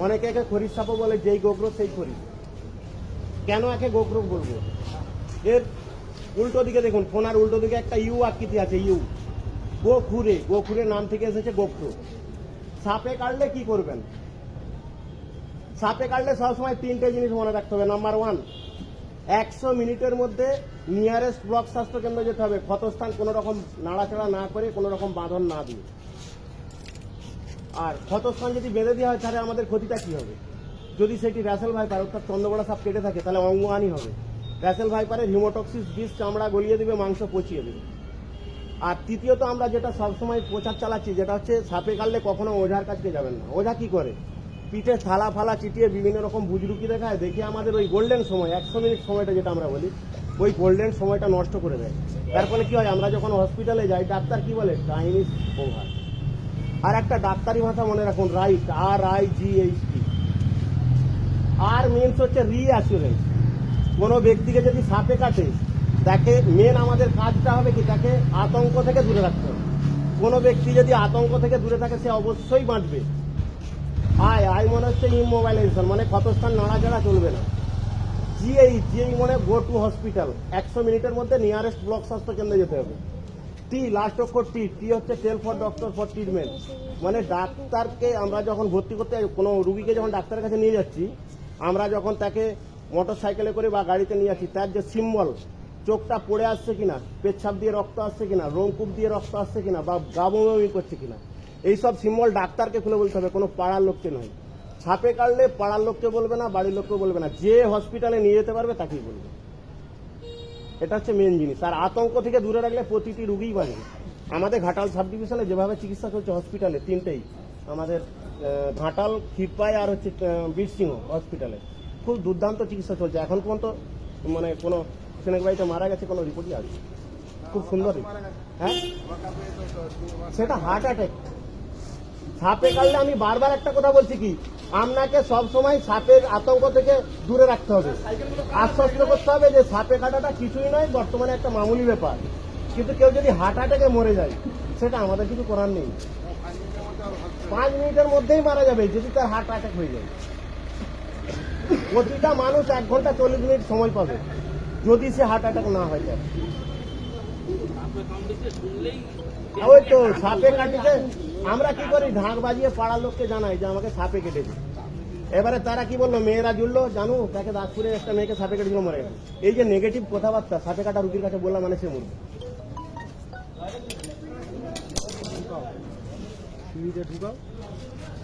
অনেকে একে খরিদ সাপও বলে, যেই গোগ্র সেই খরিদ। কেন একে গোগ্র বলবো? এর উল্টো দিকে দেখুন, ফোনার উল্টো দিকে একটা ইউ আকৃতি আছে, ইউ। গোখুরে, গোখুরের নাম থেকে এসেছে গোখ্র। সাপে কাটলে কি করবেন? সাপে কাটলে সবসময় তিনটে জিনিস মনে রাখতে হবে। নাম্বার 1, 100 মিনিটের মধ্যে নিয়ারেস্ট ব্লক স্বাস্থ্য কেন্দ্র যেতে হবে, ক্ষতস্থান কোনো রকম নাড়াচাড়া না করে, কোনো রকম বাঁধন না দিয়ে। আর ক্ষতস্থান যদি বেঁধে দেওয়া হয় তাহলে আমাদের ক্ষতিটা কি হবে? যদি সেটি র্যাসেল ভাইপার অর্থাৎ চন্দ্রবড়া সাপ কেটে থাকে তাহলে অঙ্গহানি হবে। র্যাসেল ভাইপারের হিমোটক্সিস বিষ চামড়া গলিয়ে দেবে, মাংস পচিয়ে দেবে। আর তৃতীয়ত আমরা যেটা সবসময় প্রচার চালাচ্ছি, যেটা হচ্ছে সাপে কাটলে কখনো ওঝার কাছে যাবেন না। ওঝা কি করে? পিঠে থালা ফালা চিটিয়ে বিভিন্ন রকম বুজরুকি দেখায়, দেখে আমাদের ওই গোল্ডেন সময় 100 মিনিট সময়টা যেটা আমরা বলি, ওই গোল্ডেন সময়টা নষ্ট করে দেয়। তার ফলে কি হয়, আমরা যখন হসপিটালে যাই ডাক্তার কি বলে, টাইম ইজ ওভার। আর একটা ডাক্তারি ভাষা মনে রাখুন, রাইট, RIGHT। আর মিনস হচ্ছে রিঅ্যাসুরেন্স। কোনো ব্যক্তিকে যদি সাপে কাটে, তাকে মেন আমাদের কাজটা হবে কি, তাকে আতঙ্ক থেকে দূরে রাখতে হবে। কোনো ব্যক্তি যদি আতঙ্ক থেকে দূরে থাকে সে অবশ্যই বাঁচবে। আই মনে হচ্ছে ইমোবাইলাইজেশন, মানে ক্ষতস্থান নাড়াচাড়া চলবে না। জিএই মানে গো টু হসপিটাল, 100 মিনিটের মধ্যে নিয়ারেস্ট ব্লক স্বাস্থ্য কেন্দ্রে যেতে হবে। লাস্ট অক্ষর টি হচ্ছে টেল ফর ডক্টর ফর ট্রিটমেন্ট। মানে ডাক্তারকে আমরা যখন ভর্তি করতে, কোনো রুগীকে যখন ডাক্তারের কাছে নিয়ে যাচ্ছি, আমরা যখন তাকে মোটর সাইকেলে করে বা গাড়িতে নিয়ে যাচ্ছি, তার যে সিম্বল, চোখটা পড়ে আসছে কিনা, পেচ্ছাপ দিয়ে রক্ত আসছে কিনা, রোমকূপ দিয়ে রক্ত আসছে কিনা, বা গা বমি করছে কিনা, এইসব সিম্বল ডাক্তারকে খুলে বলতে হবে, কোনো পাড়ার লোককে নয়। সাপে কাটলে পাড়ার লোককে বলবে না, বাড়ির লোককে বলবে না, যে হসপিটালে নিয়ে যেতে পারবে তাকেই বলবে। এটা হচ্ছে মেন জিনিস। আর আতঙ্ক থেকে দূরে রাখলে প্রতিটি রুগীই বাঁচবে। আমাদের ঘাটাল সাব ডিভিশনে যেভাবে চিকিৎসা চলছে হসপিটালে, তিনটেই আমাদের, ঘাটাল, ক্ষীরপাই আর হচ্ছে বীরসিংহ হসপিটালে খুব দুর্দান্ত চিকিৎসা চলছে। এখন পর্যন্ত মানে কোনো সেনেক বাড়িতে মারা গেছে কোনো রিপোর্টই আছে, খুব সুন্দর। হ্যাঁ, সেটা হার্ট অ্যাটাক। সাপে কাটলে আমি বারবার একটা কথা বলছি কি, আপনাকে সবসময় সাপের আতঙ্ক থেকে দূরে রাখতে হবে, আশ্বস্ত করতে হবে যে সাপে কাটাটা কিছুই নয়, বর্তমানে একটা মামুলি ব্যাপার। কিন্তু কেউ যদি হার্ট অ্যাটাকে মরে যায়, সেটা আমাদের কিছু করার নেই। 5 মিনিটের মধ্যেই মারা যাবে যদি তার হার্ট অ্যাটাক হয়ে যায়। প্রতিটা মানুষ 1 ঘন্টা 40 মিনিট সময় পাবে যদি সে হার্ট অ্যাটাক না হয়। তার ওই তো সাপে কাটিতে আমরা কি করি, ঢাক বাজিয়ে পাড়ার লোককে জানাই যে আমাকে সাপে কেটেছে। এবারে তারা কি বললো, মেয়েরা জুড়লো, জানো তাকে দাসপুরে একটা মেয়েকে সাপে কেটেছিল, মরে গেছে। এই যে নেগেটিভ কথাবার্তা, সাপে কাটা রুগীর কাছে বললাম মানে সে মরবে। ঢুকাও